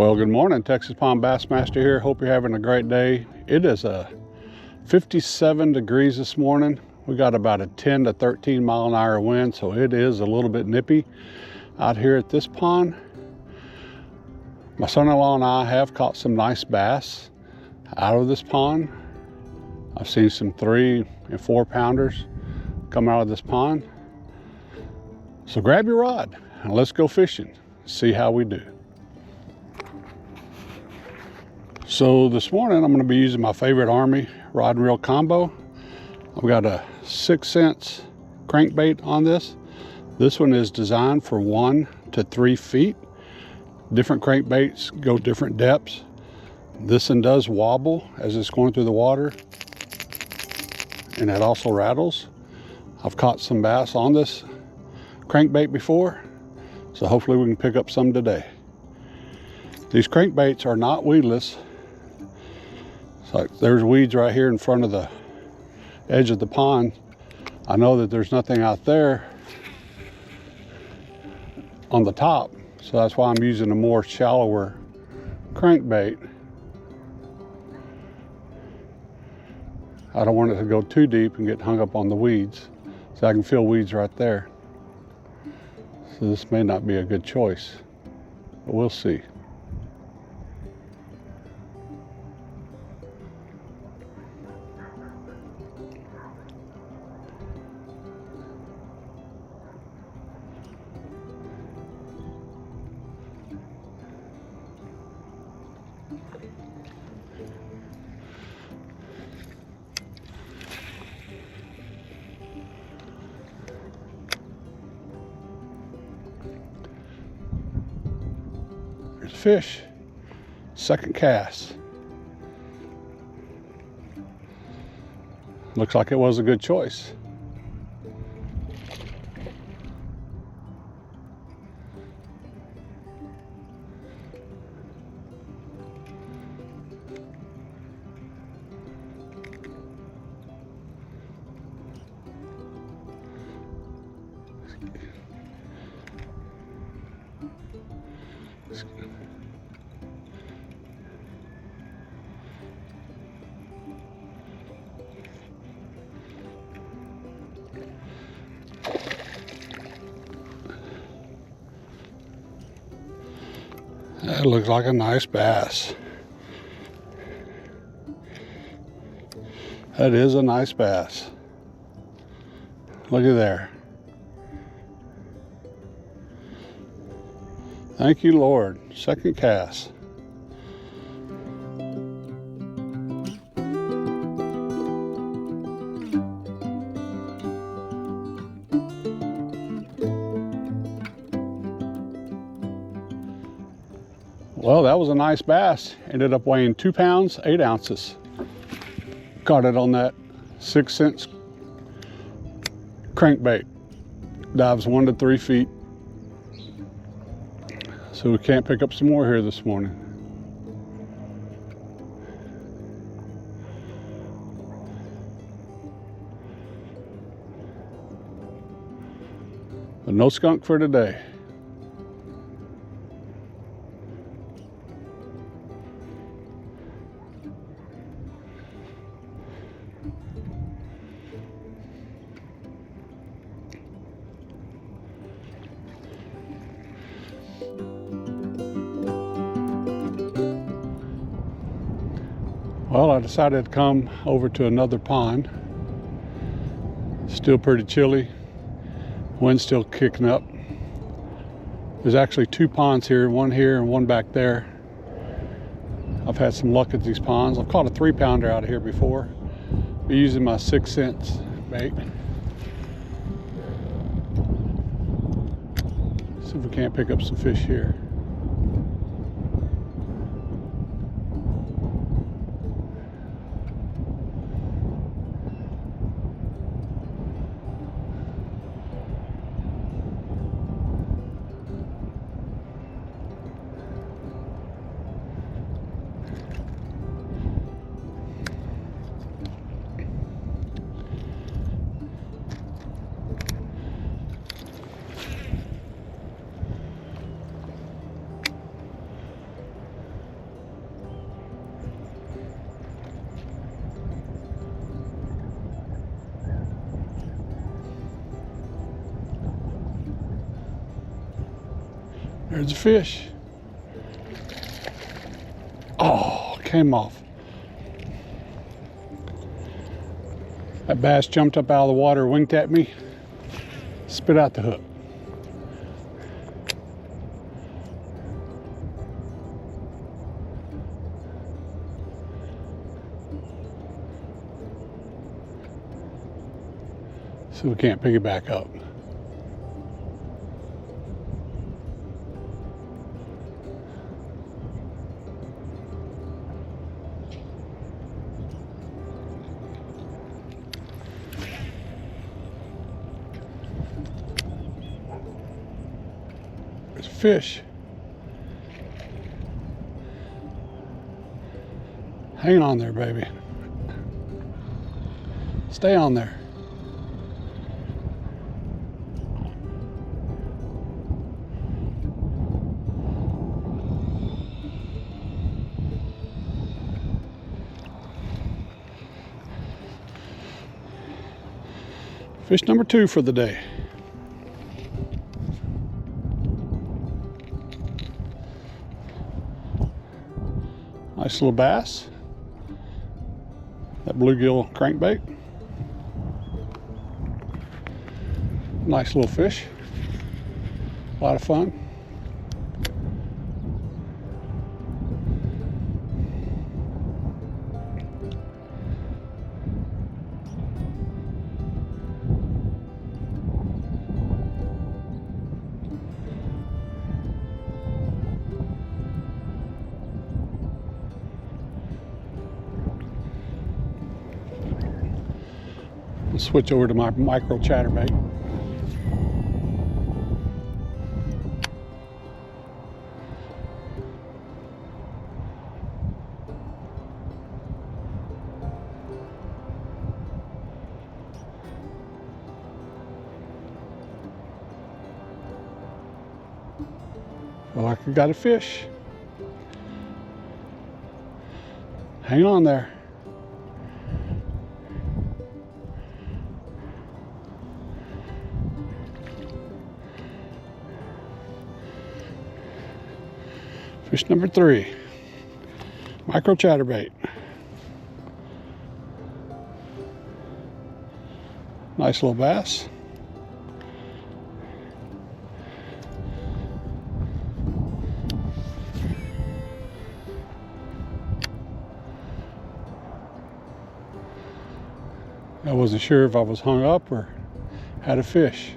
Well, good morning, Texas Pond Bassmaster here. Hope you're having a great day. It is 57 degrees this morning. We got about a 10 to 13 mile an hour wind, so it is a little bit nippy out here at this pond. My son-in-law and I have caught some nice bass out of this pond. I've seen some 3 and 4 pounders come out of this pond. So grab your rod and let's go fishing, see how we do. So this morning I'm going to be using my favorite Army rod and reel combo. I've got a 6 cents crankbait on this. This one is designed for 1 to 3 feet. Different crankbaits go different depths. This one does wobble as it's going through the water, and it also rattles. I've caught some bass on this crankbait before, so hopefully we can pick up some today. These crankbaits are not weedless. So there's weeds right here in front of the edge of the pond. I know that there's nothing out there on the top, so that's why I'm using a more shallower crankbait. I don't want it to go too deep and get hung up on the weeds, so I can feel weeds right there. So this may not be a good choice, but we'll see. Fish, second cast. Looks like it was a good choice. That looks like a nice bass. That is a nice bass. Look at there. Thank you, Lord. Second cast. Well, that was a nice bass. Ended up weighing 2 pounds, 8 ounces. Caught it on that 6 cents crankbait. Dives 1 to 3 feet. So we can't pick up some more here this morning. But no skunk for today. Well, I decided to come over to another pond. Still pretty chilly. Wind's still kicking up. There's actually 2 ponds here and one back there. I've had some luck at these ponds. I've caught a 3 pounder out of here before. Be using my 6 cents bait. See if we can't pick up some fish here. There's a fish. Oh, came off. That bass jumped up out of the water, winked at me, spit out the hook. So we can't pick it back up. There's a fish. Hang on there, baby. Stay on there. Fish number 2 for the day. Nice little bass. That bluegill crankbait. Nice little fish. A lot of fun. Let's switch over to my micro chatterbait. Feel like I got a fish. Hang on there. Fish number 3, micro chatterbait. Nice little bass. I wasn't sure if I was hung up or had a fish.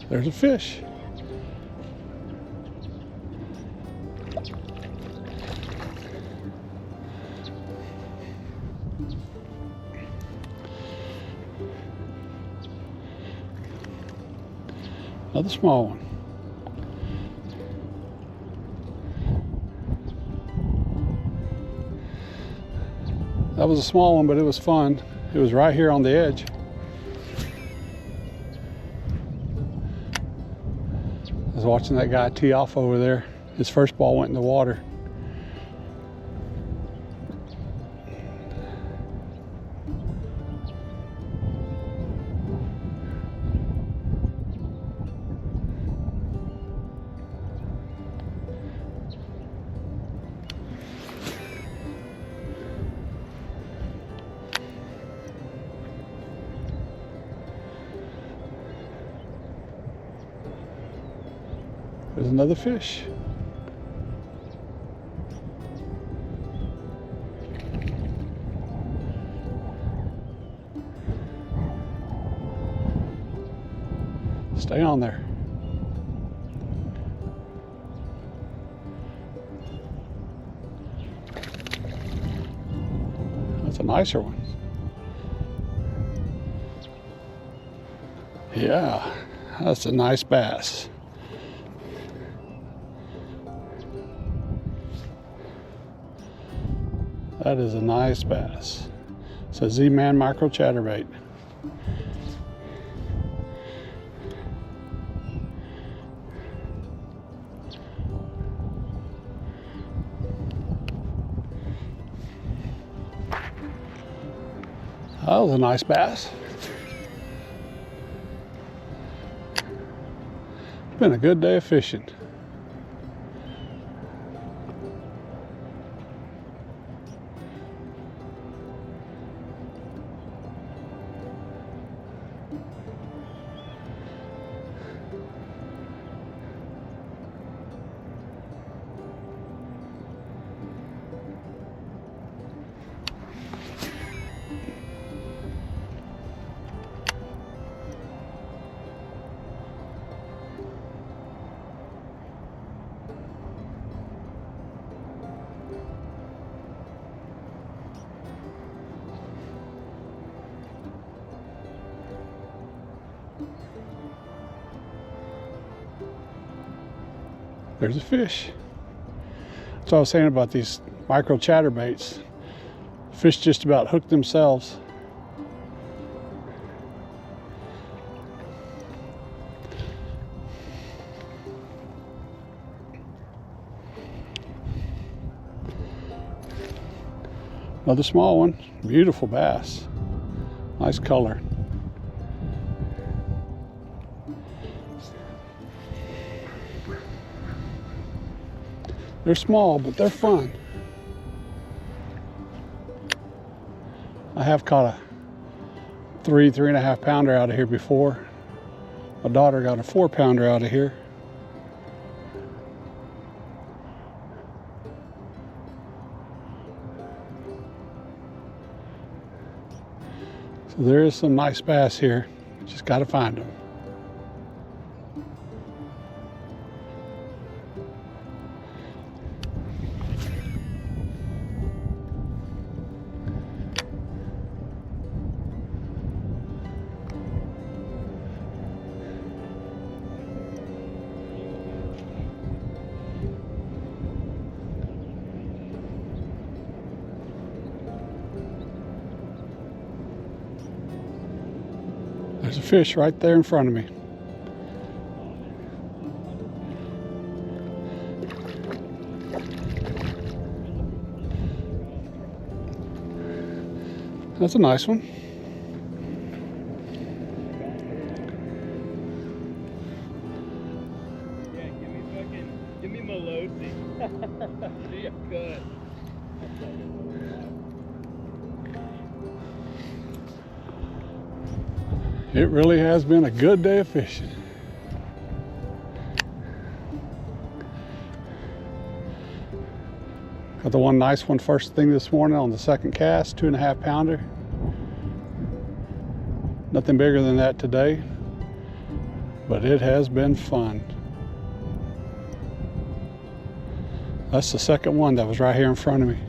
There's a fish. Another small one. That was a small one, but it was fun. It was right here on the edge. I was watching that guy tee off over there. His first ball went in the water. There's another fish. Stay on there. It's a nicer one. Yeah, that's a nice bass. That is a nice bass. It's a Z-Man micro chatterbait. That was a nice bass. It's been a good day of fishing. There's a fish. That's what I was saying about these micro chatterbaits. Fish just about hook themselves. Another small one, beautiful bass. Nice color. They're small, but they're fun. I have caught a 3.5 pounder out of here before. My daughter got a 4 pounder out of here. So there is some nice bass here. Just got to find them. There's a fish right there in front of me. That's a nice one. Yeah, give me Melosi. See, I'm good. It really has been a good day of fishing. Got the one nice one first thing this morning on the second cast, 2.5 pounder. Nothing bigger than that today, but it has been fun. That's the second one that was right here in front of me.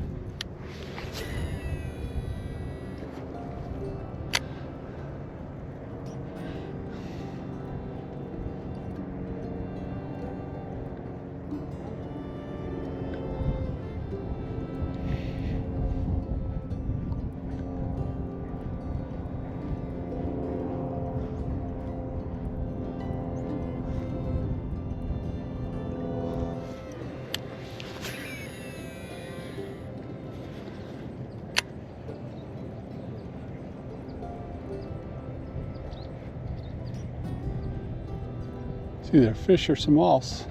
It's either a fish or some moss.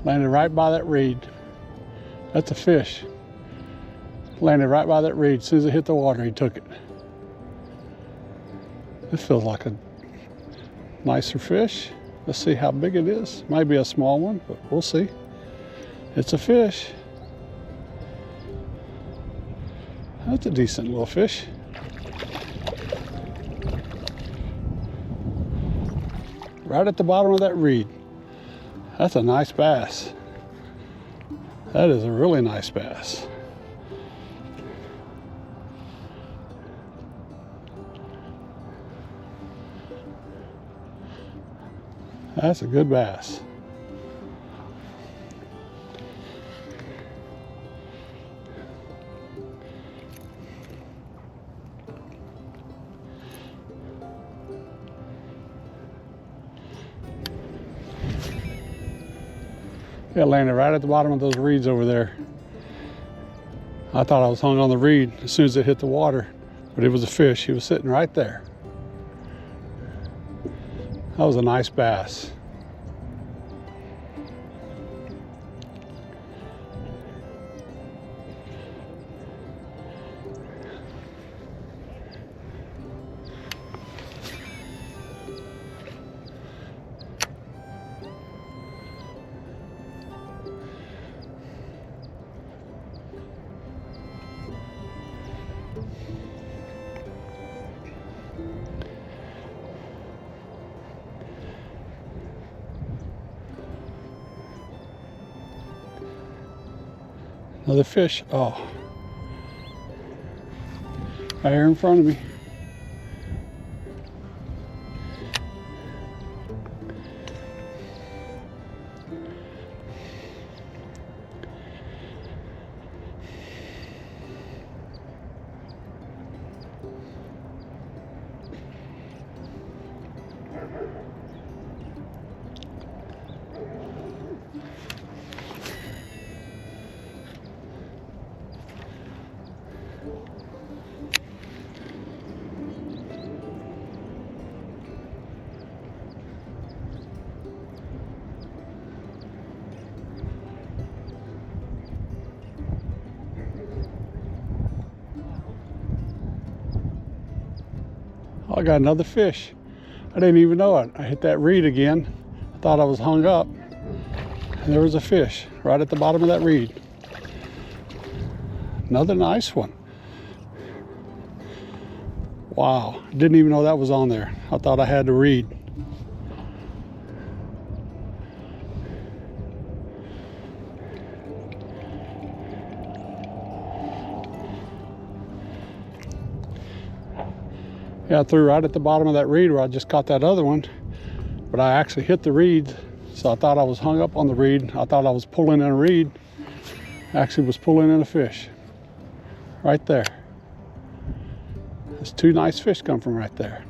Landed right by that reed. That's a fish. Landed right by that reed. As soon as it hit the water, he took it. This feels like a nicer fish. Let's see how big it is. Might be a small one, but we'll see. It's a fish. That's a decent little fish. Right at the bottom of that reed. That's a nice bass. That is a really nice bass. That's a good bass. It landed right at the bottom of those reeds over there. I thought I was hung on the reed as soon as it hit the water, but it was a fish. He was sitting right there. That was a nice bass. Another fish. Oh, right here in front of me. Oh, I got another fish. I didn't even know it. I hit that reed again. I thought I was hung up. And there was a fish right at the bottom of that reed. Another nice one. Wow, didn't even know that was on there. I thought I had the reed. Yeah, I threw right at the bottom of that reed where I just caught that other one, but I actually hit the reed, so I thought I was hung up on the reed. I thought I was pulling in a reed. Actually was pulling in a fish. Right there. There's two nice fish come from right there.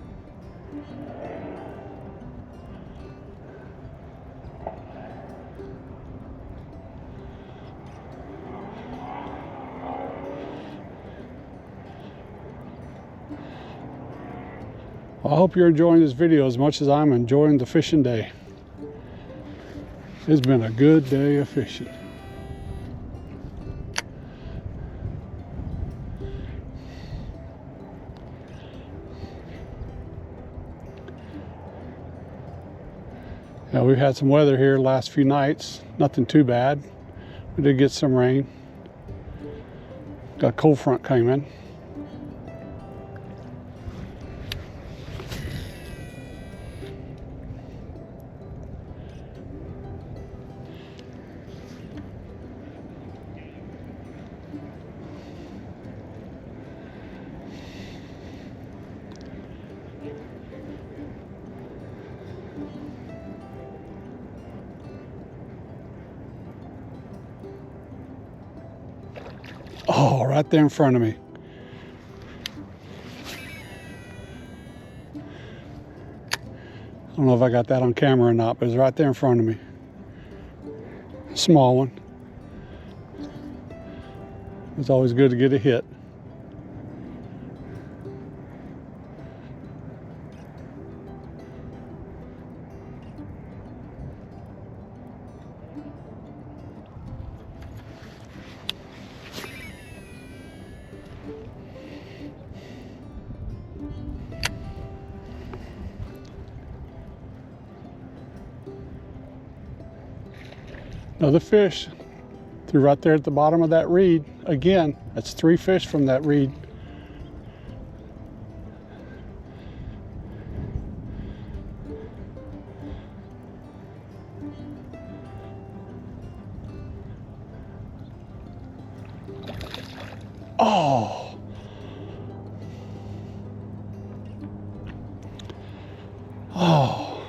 Well, I hope you're enjoying this video as much as I'm enjoying the fishing day. It's been a good day of fishing. Yeah, we've had some weather here the last few nights. Nothing too bad. We did get some rain. Got a cold front came in. Oh, right there in front of me. I don't know if I got that on camera or not, but it's right there in front of me. Small one. It's always good to get a hit. Another fish. Threw right there at the bottom of that reed. Again, that's 3 fish from that reed. Oh. Oh.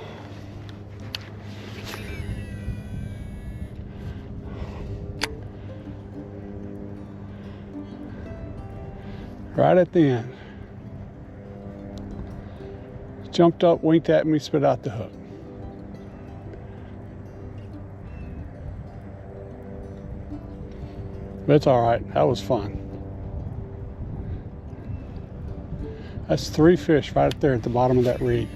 Right at the end. Jumped up, winked at me, spit out the hook. But it's all right. That was fun. That's 3 fish right there at the bottom of that reed.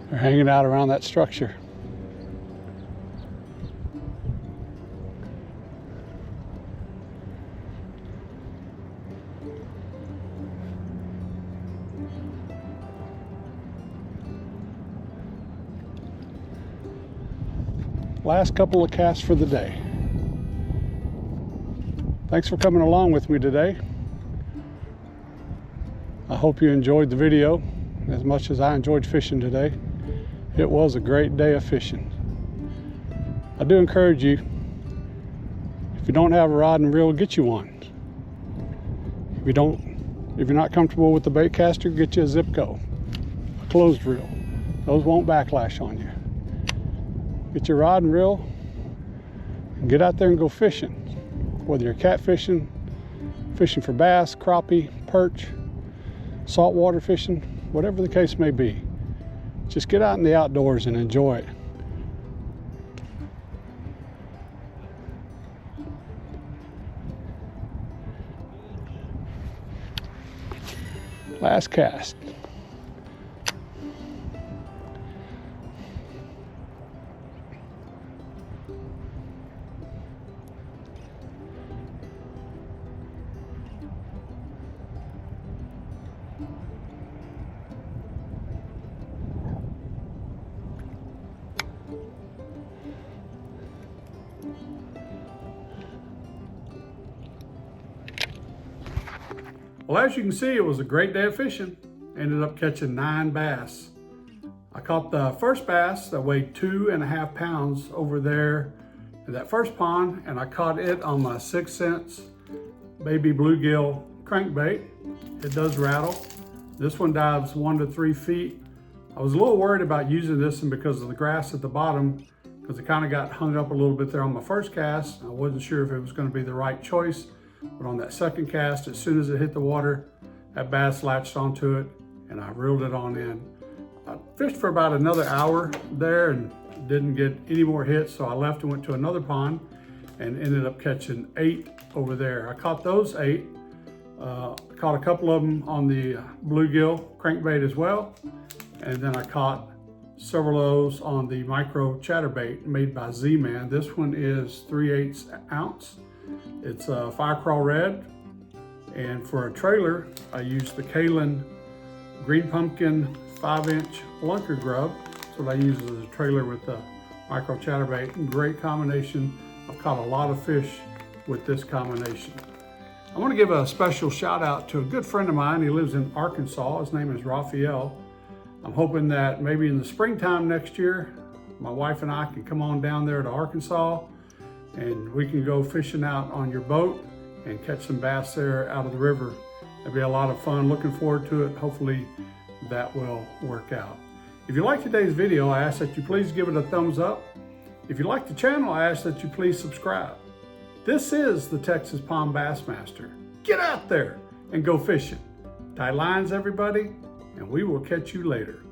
They're hanging out around that structure. Last couple of casts for the day. Thanks for coming along with me today. I hope you enjoyed the video as much as I enjoyed fishing today. It was a great day of fishing. I do encourage you, if you don't have a rod and reel, get you one. If you're not comfortable with the bait caster, get you a Zipco, a closed reel. Those won't backlash on you. Get your rod and reel and get out there and go fishing. Whether you're catfishing, fishing for bass, crappie, perch, saltwater fishing, whatever the case may be. Just get out in the outdoors and enjoy it. Last cast. Well, as you can see, it was a great day of fishing. Ended up catching 9 bass. I caught the first bass that weighed 2.5 pounds over there in that first pond, and I caught it on my 6 cents baby bluegill crankbait. It does rattle. This one dives 1 to 3 feet. I was a little worried about using this one because of the grass at the bottom, because it kind of got hung up a little bit there on my first cast. I wasn't sure if it was going to be the right choice. But on that second cast, as soon as it hit the water, that bass latched onto it and I reeled it on in. I fished for about another hour there and didn't get any more hits, so I left and went to another pond and ended up catching 8 over there. I caught those 8. Caught a couple of them on the bluegill crankbait as well. And then I caught several of those on the micro chatterbait made by Z-Man. This one is 3/8 ounce. It's a fire craw red, and for a trailer I used the Kalen green pumpkin 5-inch lunker grub. That's what I use as a trailer with the micro chatterbait. Great combination. I've caught a lot of fish with this combination. I want to give a special shout out to a good friend of mine. He lives in Arkansas. His name is Raphael. I'm hoping that maybe in the springtime next year, my wife and I can come on down there to Arkansas and we can go fishing out on your boat and catch some bass there out of the river. It'll be a lot of fun. Looking forward to it. Hopefully that will work out. If you like today's video, I ask that you please give it a thumbs up. If you like the channel, I ask that you please subscribe. This is the Texas Pond Bassmaster. Get out there and go fishing. Tie lines, everybody, and we will catch you later.